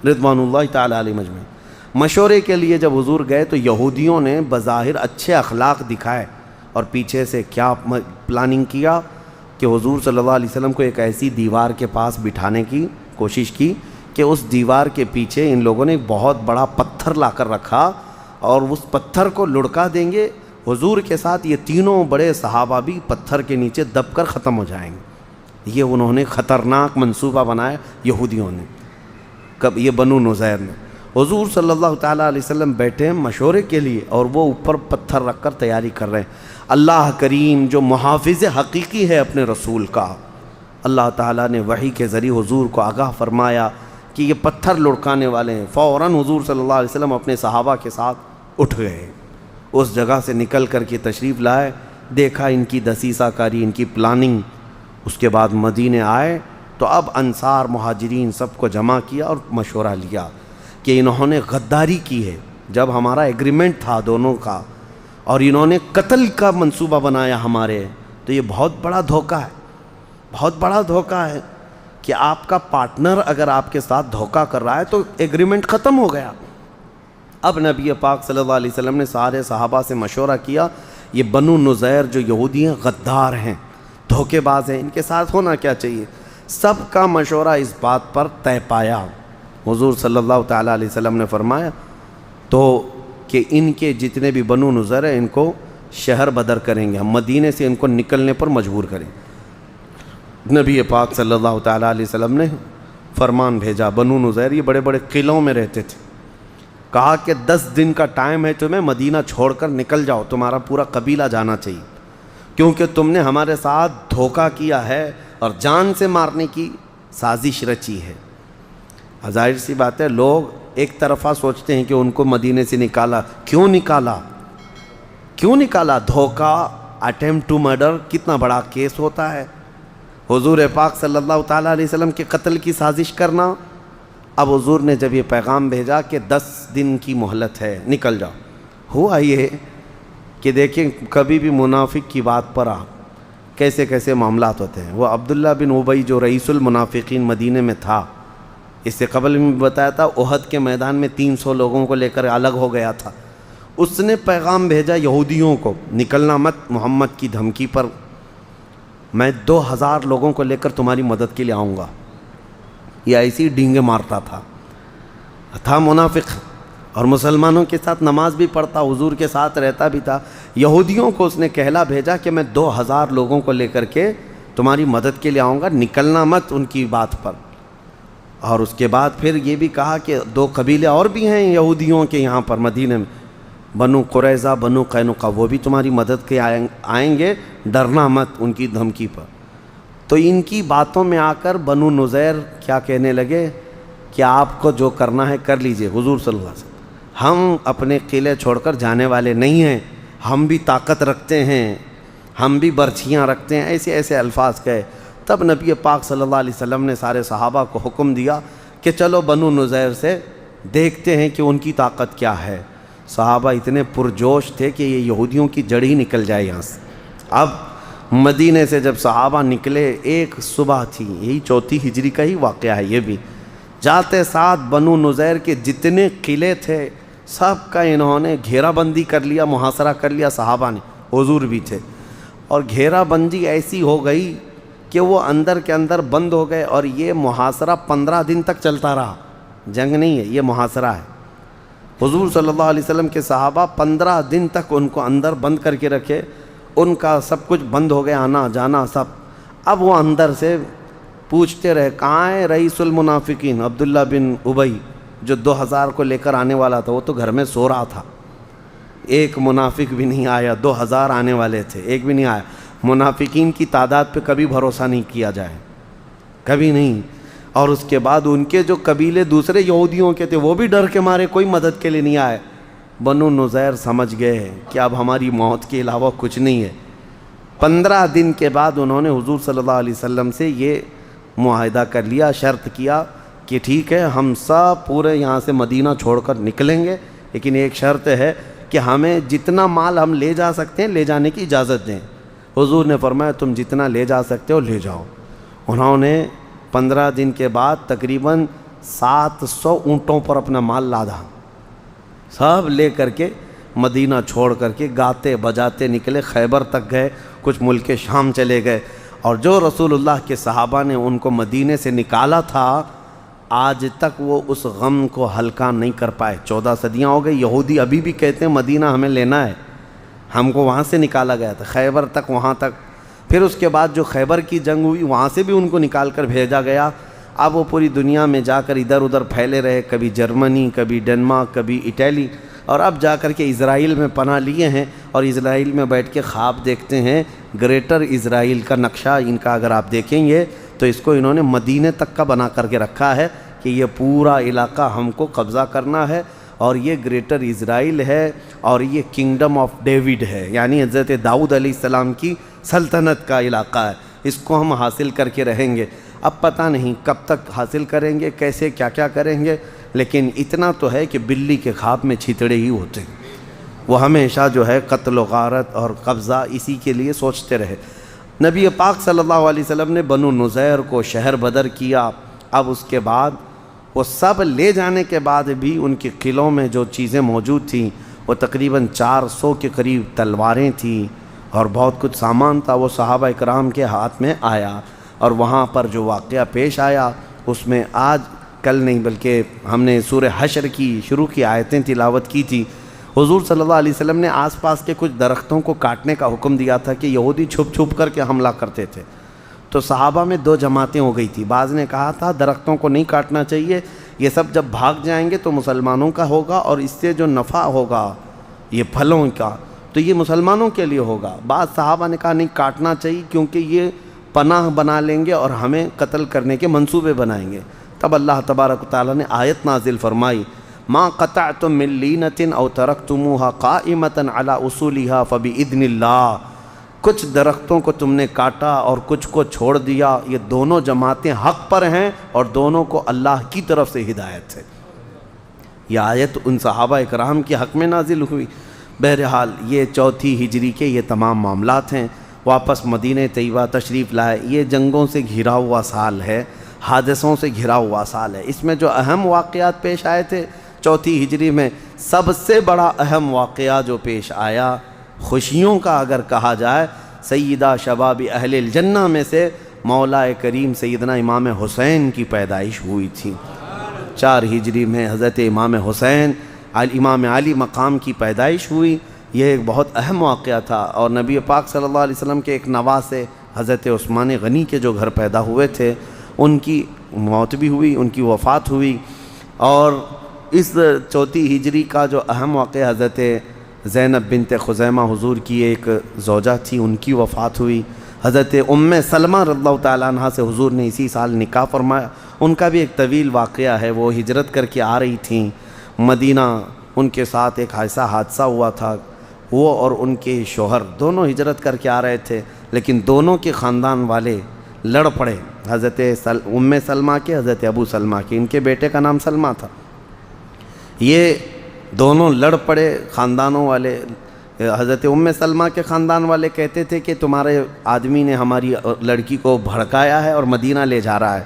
رضوان اللہ تعالیٰ علیہ مجمعین۔ مشورے کے لیے جب حضور گئے تو یہودیوں نے بظاہر اچھے اخلاق دکھائے اور پیچھے سے کیا پلاننگ کیا کہ حضور صلی اللہ علیہ وسلم کو ایک ایسی دیوار کے پاس بٹھانے کی کوشش کی کہ اس دیوار کے پیچھے ان لوگوں نے ایک بہت بڑا پتھر لا کر رکھا اور اس پتھر کو لڑکا دیں گے حضور کے ساتھ، یہ تینوں بڑے صحابہ بھی پتھر کے نیچے دب کر ختم ہو جائیں گے۔ یہ انہوں نے خطرناک منصوبہ بنایا یہودیوں نے، کب یہ بنو نذیر نے۔ حضور صلی اللہ تعالیٰ علیہ وسلم بیٹھے ہیں مشورے کے لیے اور وہ اوپر پتھر رکھ کر تیاری کر رہے ہیں۔ اللہ کریم جو محافظ حقیقی ہے اپنے رسول کا، اللہ تعالیٰ نے وحی کے ذریعے حضور کو آگاہ فرمایا کہ یہ پتھر لڑکانے والے ہیں۔ فوراً حضور صلی اللہ علیہ وسلم اپنے صحابہ کے ساتھ اٹھ گئے، اس جگہ سے نکل کر کے تشریف لائے، دیکھا ان کی دسیسہ کاری، ان کی پلاننگ، اس کے بعد مدینے آئے تو اب انصار مہاجرین سب کو جمع کیا اور مشورہ لیا کہ انہوں نے غداری کی ہے، جب ہمارا ایگریمنٹ تھا دونوں کا اور انہوں نے قتل کا منصوبہ بنایا ہمارے، تو یہ بہت بڑا دھوکہ ہے، بہت بڑا دھوکہ ہے کہ آپ کا پارٹنر اگر آپ کے ساتھ دھوکہ کر رہا ہے تو ایگریمنٹ ختم ہو گیا۔ اب نبی پاک صلی اللہ علیہ وسلم نے سارے صحابہ سے مشورہ کیا، یہ بنو نذیر جو یہودی ہیں غدار ہیں، دھوکے باز ہیں، ان کے ساتھ ہونا کیا چاہیے؟ سب کا مشورہ اس بات پر طے پایا۔ حضور صلی اللہ تعالیٰ علیہ وسلم نے فرمایا تو کہ ان کے جتنے بھی بنو نذیر ہیں ان کو شہر بدر کریں گے، ہم مدینے سے ان کو نکلنے پر مجبور کریں۔ نبی پاک صلی اللہ تعالیٰ علیہ وسلم نے فرمان بھیجا، بنو نذیر یہ بڑے بڑے قلعوں میں رہتے تھے، کہا کہ 10 دن کا ٹائم ہے تمہیں، مدینہ چھوڑ کر نکل جاؤ، تمہارا پورا قبیلہ جانا چاہیے، کیونکہ تم نے ہمارے ساتھ دھوکہ کیا ہے اور جان سے مارنے کی سازش رچی ہے۔ ظاہر سی بات ہے، لوگ ایک طرفہ سوچتے ہیں کہ ان کو مدینے سے نکالا، کیوں نکالا؟ کیوں نکالا؟ دھوکہ، اٹیمپٹ ٹو مرڈر کتنا بڑا کیس ہوتا ہے، حضور پاک صلی اللہ تعالیٰ علیہ وسلم کے قتل کی سازش کرنا۔ اب حضور نے جب یہ پیغام بھیجا کہ 10 دن کی مہلت ہے، نکل جاؤ، ہوا یہ کہ دیکھیں کبھی بھی منافق کی بات پر کیسے کیسے معاملات ہوتے ہیں۔ وہ عبداللہ بن ابی جو رئیس المنافقین مدینے میں تھا، اس سے قبل میں بتایا تھا، احد کے میدان میں 300 لوگوں کو لے کر الگ ہو گیا تھا، اس نے پیغام بھیجا یہودیوں کو، نکلنا مت محمد کی دھمکی پر، میں 2000 لوگوں کو لے کر تمہاری مدد کے لیے آؤں گا۔ یہ ایسی ڈینگے مارتا تھا منافق، اور مسلمانوں کے ساتھ نماز بھی پڑھتا، حضور کے ساتھ رہتا بھی تھا۔ یہودیوں کو اس نے کہلا بھیجا کہ میں 2000 لوگوں کو لے کر کے تمہاری مدد کے لیے آؤں گا، نکلنا مت ان کی بات پر۔ اور اس کے بعد پھر یہ بھی کہا کہ 2 قبیلے اور بھی ہیں یہودیوں کے یہاں پر مدینہ میں، بنو قریظہ، بنو قینقاع، وہ بھی تمہاری مدد کے آئیں گے، ڈرنا مت ان کی دھمکی پر۔ تو ان کی باتوں میں آ کر بنو نذیر کیا کہنے لگے کہ آپ کو جو کرنا ہے کر لیجئے حضور صلی اللہ علیہ وسلم، ہم اپنے قلعے چھوڑ کر جانے والے نہیں ہیں، ہم بھی طاقت رکھتے ہیں، ہم بھی برچھیاں رکھتے ہیں، ایسے ایسے الفاظ کہے۔ تب نبی پاک صلی اللہ علیہ وسلم نے سارے صحابہ کو حکم دیا کہ چلو بنو نذیر سے دیکھتے ہیں کہ ان کی طاقت کیا ہے۔ صحابہ اتنے پرجوش تھے کہ یہ یہودیوں کی جڑ ہی نکل جائے یہاں سے۔ اب مدینے سے جب صحابہ نکلے، ایک صبح تھی، یہی 4 ہجری کا ہی واقعہ ہے یہ بھی، جاتے ساتھ بنو نذیر کے جتنے قلعے تھے سب کا انہوں نے گھیرا بندی کر لیا، محاصرہ کر لیا صحابہ نے، حضور بھی تھے، اور گھیرا بندی ایسی ہو گئی کہ وہ اندر کے اندر بند ہو گئے، اور یہ محاصرہ 15 دن تک چلتا رہا، جنگ نہیں ہے یہ محاصرہ ہے۔ حضور صلی اللہ علیہ وسلم کے صحابہ 15 دن تک ان کو اندر بند کر کے رکھے، ان کا سب کچھ بند ہو گیا، آنا جانا سب۔ اب وہ اندر سے پوچھتے رہے کہاں ہے رئیس المنافقین عبداللہ بن ابی جو 2000 کو لے کر آنے والا تھا، وہ تو گھر میں سو رہا تھا، ایک منافق بھی نہیں آیا، 2000 آنے والے تھے، ایک بھی نہیں آیا۔ منافقین کی تعداد پہ کبھی بھروسہ نہیں کیا جائے، کبھی نہیں۔ اور اس کے بعد ان کے جو قبیلے دوسرے یہودیوں کے تھے وہ بھی ڈر کے مارے کوئی مدد کے لیے نہیں آئے۔ بنو نذیر سمجھ گئے کہ اب ہماری موت کے علاوہ کچھ نہیں ہے۔ 15 دن کے بعد انہوں نے حضور صلی اللہ علیہ وسلم سے یہ معاہدہ کر لیا، شرط کیا کہ ٹھیک ہے ہم سب پورے یہاں سے مدینہ چھوڑ کر نکلیں گے، لیکن ایک شرط ہے کہ ہمیں جتنا مال ہم لے جا سکتے ہیں لے جانے کی اجازت دیں۔ حضور نے فرمایا تم جتنا لے جا سکتے ہو لے جاؤ۔ انہوں نے 15 دن کے بعد تقریباً 700 اونٹوں پر اپنا مال لادا، سب لے کر کے مدینہ چھوڑ کر کے گاتے بجاتے نکلے، خیبر تک گئے، کچھ ملک شام چلے گئے۔ اور جو رسول اللہ کے صحابہ نے ان کو مدینے سے نکالا تھا، آج تک وہ اس غم کو ہلکا نہیں کر پائے۔ 14 صدیاں ہو گئی، یہودی ابھی بھی کہتے ہیں مدینہ ہمیں لینا ہے، ہم کو وہاں سے نکالا گیا تھا، خیبر تک، وہاں تک۔ پھر اس کے بعد جو خیبر کی جنگ ہوئی وہاں سے بھی ان کو نکال کر بھیجا گیا۔ اب وہ پوری دنیا میں جا کر ادھر ادھر پھیلے رہے، کبھی جرمنی، کبھی ڈنمارک، کبھی اٹلی، اور اب جا کر کے اسرائیل میں پناہ لیے ہیں، اور اسرائیل میں بیٹھ کے خواب دیکھتے ہیں۔ گریٹر اسرائیل کا نقشہ ان کا اگر آپ دیکھیں گے تو اس کو انہوں نے مدینے تک کا بنا کر کے رکھا ہے کہ یہ پورا علاقہ ہم کو قبضہ کرنا ہے، اور یہ گریٹر اسرائیل ہے، اور یہ کنگڈم آف ڈیوڈ ہے، یعنی حضرت داؤد علیہ السلام کی سلطنت کا علاقہ ہے۔ اس کو ہم حاصل کر کے رہیں گے. اب پتہ نہیں کب تک حاصل کریں گے، کیسے کیا کیا کریں گے، لیکن اتنا تو ہے کہ بلی کے خواب میں چھیتڑے ہی ہوتے ہیں. وہ ہمیشہ جو ہے قتل و غارت اور قبضہ اسی کے لیے سوچتے رہے. نبی پاک صلی اللہ علیہ وسلم نے بنو نذیر کو شہر بدر کیا. اب اس کے بعد وہ سب لے جانے کے بعد بھی ان کے قلعوں میں جو چیزیں موجود تھیں وہ تقریباً 400 کے قریب تلواریں تھیں اور بہت کچھ سامان تھا، وہ صحابہ اکرام کے ہاتھ میں آیا. اور وہاں پر جو واقعہ پیش آیا اس میں آج کل نہیں بلکہ ہم نے سورہ حشر کی شروع کی آیتیں تلاوت کی تھی. حضور صلی اللہ علیہ وسلم نے آس پاس کے کچھ درختوں کو کاٹنے کا حکم دیا تھا کہ یہودی چھپ چھپ کر کے حملہ کرتے تھے. تو صحابہ میں 2 جماعتیں ہو گئی تھی. بعض نے کہا تھا درختوں کو نہیں کاٹنا چاہیے، یہ سب جب بھاگ جائیں گے تو مسلمانوں کا ہوگا اور اس سے جو نفع ہوگا یہ پھلوں کا تو یہ مسلمانوں کے لیے ہوگا. بعض صحابہ نے کہا نہیں کاٹنا چاہیے کیونکہ یہ پناہ بنا لیں گے اور ہمیں قتل کرنے کے منصوبے بنائیں گے. تب اللہ تبارک و تعالیٰ نے آیت نازل فرمائی ما قطعتم من لینۃ او ترکتموها قائمۃ علی اصولها فباذن اللہ. کچھ درختوں کو تم نے کاٹا اور کچھ کو چھوڑ دیا، یہ دونوں جماعتیں حق پر ہیں اور دونوں کو اللہ کی طرف سے ہدایت ہے. یہ آیت ان صحابہ اکرام کے حق میں نازل ہوئی. بہرحال یہ 4 ہجری کے یہ تمام معاملات ہیں. واپس مدینہ طیبہ تشریف لائے. یہ جنگوں سے گھرا ہوا سال ہے، حادثوں سے گھرا ہوا سال ہے. اس میں جو اہم واقعات پیش آئے تھے 4 ہجری میں، سب سے بڑا اہم واقعہ جو پیش آیا خوشیوں کا اگر کہا جائے، سیدہ شباب اہل الجنہ میں سے مولا کریم سیدنا امام حسین کی پیدائش ہوئی تھی. 4 ہجری میں حضرت امام حسین امام علی مقام کی پیدائش ہوئی. یہ ایک بہت اہم واقعہ تھا. اور نبی پاک صلی اللہ علیہ وسلم کے ایک نواسے حضرت عثمان غنی کے جو گھر پیدا ہوئے تھے ان کی موت بھی ہوئی، ان کی وفات ہوئی. اور اس 4 ہجری کا جو اہم واقعہ حضرت زینب بنت خزیمہ حضور کی ایک زوجہ تھی، ان کی وفات ہوئی. حضرت ام سلمہ رضی اللہ تعالیٰ عنہ سے حضور نے اسی سال نکاح فرمایا. ان کا بھی ایک طویل واقعہ ہے. وہ ہجرت کر کے آ رہی تھیں مدینہ، ان کے ساتھ ایک ایسا حادثہ ہوا تھا. وہ اور ان کے شوہر دونوں ہجرت کر کے آ رہے تھے لیکن دونوں کے خاندان والے لڑ پڑے. حضرت ام سلمہ کے، حضرت ابو سلمہ کے. ان کے بیٹے کا نام سلمہ تھا. یہ دونوں لڑ پڑے خاندانوں والے. حضرت ام سلمہ کے خاندان والے کہتے تھے کہ تمہارے آدمی نے ہماری لڑکی کو بھڑکایا ہے اور مدینہ لے جا رہا ہے.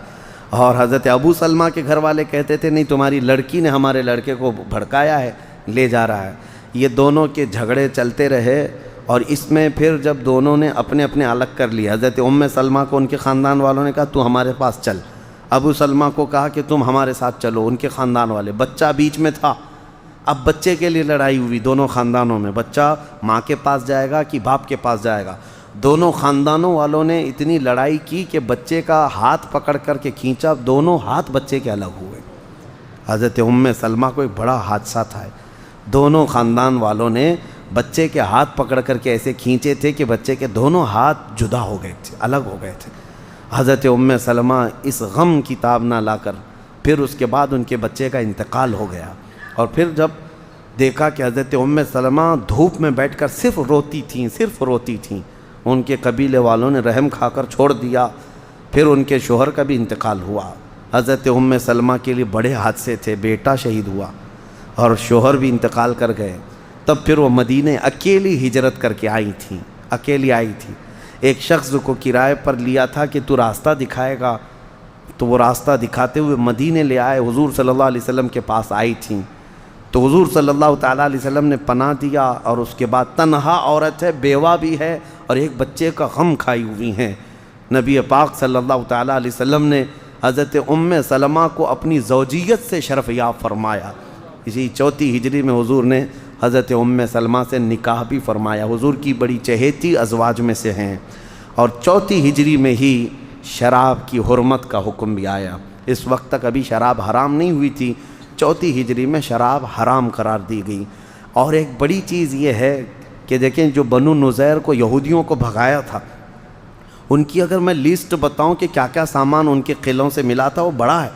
اور حضرت ابو سلمہ کے گھر والے کہتے تھے نہیں تمہاری لڑکی نے ہمارے لڑکے کو بھڑکایا ہے، لے جا رہا ہے. یہ دونوں کے جھگڑے چلتے رہے اور اس میں پھر جب دونوں نے اپنے اپنے الگ کر لیے، حضرت ام سلمہ کو ان کے خاندان والوں نے کہا تو ہمارے پاس چل، ابو سلمہ کو کہا کہ تم ہمارے ساتھ چلو، ان کے خاندان والے. بچہ بیچ میں تھا. اب بچے کے لیے لڑائی ہوئی دونوں خاندانوں میں، بچہ ماں کے پاس جائے گا کہ باپ کے پاس جائے گا. دونوں خاندانوں والوں نے اتنی لڑائی کی کہ بچے کا ہاتھ پکڑ کر کے کھینچا، دونوں ہاتھ بچے کے الگ ہوئے. حضرت ام سلمہ کو ایک بڑا حادثہ تھا. دونوں خاندان والوں نے بچے کے ہاتھ پکڑ کر کے ایسے کھینچے تھے کہ بچے کے دونوں ہاتھ جدا ہو گئے تھے، الگ ہو گئے تھے. حضرت ام سلمہ اس غم کی تاب نہ لا کر پھر اس کے بعد ان کے بچے کا انتقال ہو گیا. اور پھر جب دیکھا کہ حضرت ام سلمہ دھوپ میں بیٹھ کر صرف روتی تھیں، ان کے قبیلے والوں نے رحم کھا کر چھوڑ دیا. پھر ان کے شوہر کا بھی انتقال ہوا. حضرت ام سلمہ کے لیے بڑے حادثے تھے، بیٹا شہید ہوا اور شوہر بھی انتقال کر گئے. تب پھر وہ مدینہ اکیلی ہجرت کر کے اکیلی آئی تھی. ایک شخص کو کرائے پر لیا تھا کہ تو راستہ دکھائے گا، تو وہ راستہ دکھاتے ہوئے مدینہ لے آئے. حضور صلی اللہ علیہ وسلم کے پاس آئی تھیں تو حضور صلی اللہ تعالیٰ علیہ وسلم نے پناہ دیا. اور اس کے بعد تنہا عورت ہے، بیوہ بھی ہے اور ایک بچے کا غم کھائی ہوئی ہیں. نبی پاک صلی اللہ تعالیٰ علیہ وسلم نے حضرت ام سلمہ کو اپنی زوجیت سے شرف یاب فرمایا. اسی 4 ہجری میں حضور نے حضرت ام سلمہ سے نکاح بھی فرمایا. حضور کی بڑی چہیتی ازواج میں سے ہیں. اور 4 ہجری میں ہی شراب کی حرمت کا حکم بھی آیا. اس وقت تک ابھی شراب حرام نہیں ہوئی تھی، 4 ہجری میں شراب حرام قرار دی گئی. اور ایک بڑی چیز یہ ہے کہ دیکھیں جو بنو نذیر کو یہودیوں کو بھگایا تھا، ان کی اگر میں لسٹ بتاؤں کہ کیا کیا سامان ان کے قلعوں سے ملا تھا وہ بڑا ہے.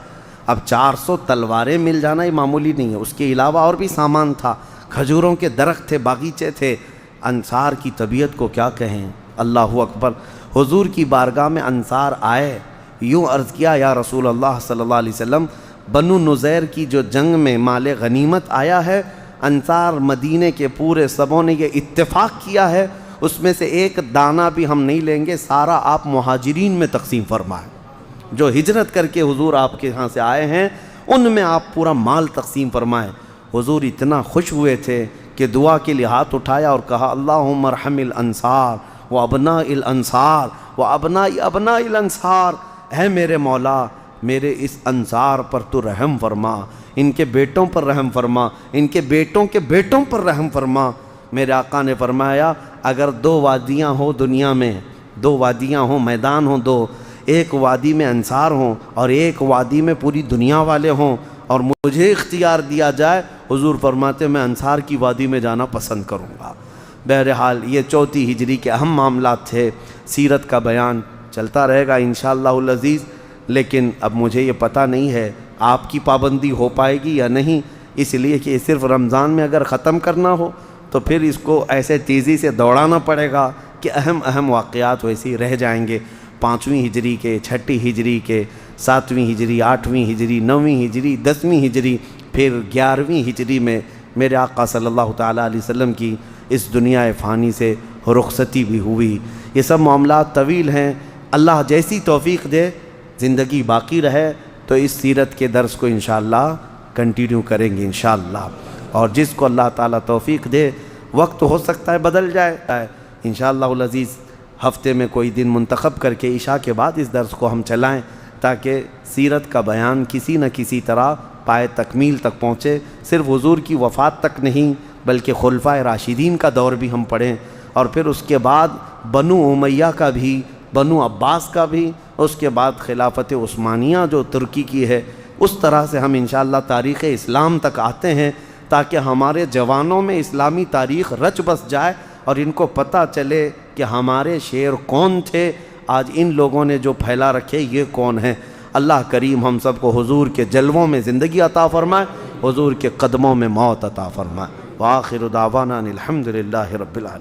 اب 400 تلواریں مل جانا یہ معمولی نہیں ہے. اس کے علاوہ اور بھی سامان تھا، کھجوروں کے درخت تھے، باغیچے تھے. انصار کی طبیعت کو کیا کہیں، اللہ اکبر۔ حضور کی بارگاہ میں انصار آئے، یوں عرض کیا یا رسول اللہ صلی اللہ علیہ وسلم، بنو نذیر کی جو جنگ میں مال غنیمت آیا ہے، انصار مدینے کے پورے سبوں نے یہ اتفاق کیا ہے، اس میں سے ایک دانہ بھی ہم نہیں لیں گے، سارا آپ مہاجرین میں تقسیم فرمائیں۔ جو ہجرت کر کے حضور آپ کے ہاں سے آئے ہیں ان میں آپ پورا مال تقسیم فرمائیں۔ حضور اتنا خوش ہوئے تھے کہ دعا کے لیے ہاتھ اٹھایا اور کہا اللہم ارحم الانصار و ابناء الانصار و ابناء ابناء الانصار، اے میرے مولا میرے اس انصار پر تو رحم فرما، ان کے بیٹوں پر رحم فرما، ان کے بیٹوں کے بیٹوں پر رحم فرما۔ میرے آقا نے فرمایا اگر دو وادیاں ہوں دنیا میں، دو وادیاں ہوں، میدان ہوں دو، ایک وادی میں انصار ہوں اور ایک وادی میں پوری دنیا والے ہوں اور مجھے اختیار دیا جائے، حضور فرماتے میں انصار کی وادی میں جانا پسند کروں گا۔ بہرحال یہ 4 ہجری کے اہم معاملات تھے۔ سیرت کا بیان چلتا رہے گا انشاءاللہ العزیز، لیکن اب مجھے یہ پتہ نہیں ہے آپ کی پابندی ہو پائے گی یا نہیں، اس لیے کہ صرف رمضان میں اگر ختم کرنا ہو تو پھر اس کو ایسے تیزی سے دوڑانا پڑے گا کہ اہم واقعات ویسے ہی رہ جائیں گے۔ 5ویں ہجری کے، 6 ہجری کے، 7ویں ہجری، 8ویں ہجری، 9ویں ہجری، 10ویں ہجری، پھر 11ویں ہجری میں میرے آقا صلی اللہ تعالیٰ علیہ وسلم کی اس دنیا فانی سے رخصتی بھی ہوئی۔ یہ سب معاملات طویل ہیں، اللہ جیسی توفیق دے زندگی باقی رہے تو اس سیرت کے درس کو انشاءاللہ کنٹینیو کریں گے انشاءاللہ، اور جس کو اللہ تعالیٰ توفیق دے، وقت ہو سکتا ہے بدل جائے انشاءاللہ العزیز، ہفتے میں کوئی دن منتخب کر کے عشاء کے بعد اس درس کو ہم چلائیں تاکہ سیرت کا بیان کسی نہ کسی طرح پائے تکمیل تک پہنچے۔ صرف حضور کی وفات تک نہیں بلکہ خلفائے راشدین کا دور بھی ہم پڑھیں، اور پھر اس کے بعد بنو امیہ کا بھی، بنو عباس کا بھی، اس کے بعد خلافت عثمانیہ جو ترکی کی ہے، اس طرح سے ہم انشاءاللہ تاریخ اسلام تک آتے ہیں تاکہ ہمارے جوانوں میں اسلامی تاریخ رچ بس جائے اور ان کو پتہ چلے کہ ہمارے شیر کون تھے، آج ان لوگوں نے جو پھیلا رکھے یہ کون ہیں۔ اللہ کریم ہم سب کو حضور کے جلووں میں زندگی عطا فرمائے، حضور کے قدموں میں موت عطا فرمائے۔ وآخر دعوانا الحمدللہ رب العالمین۔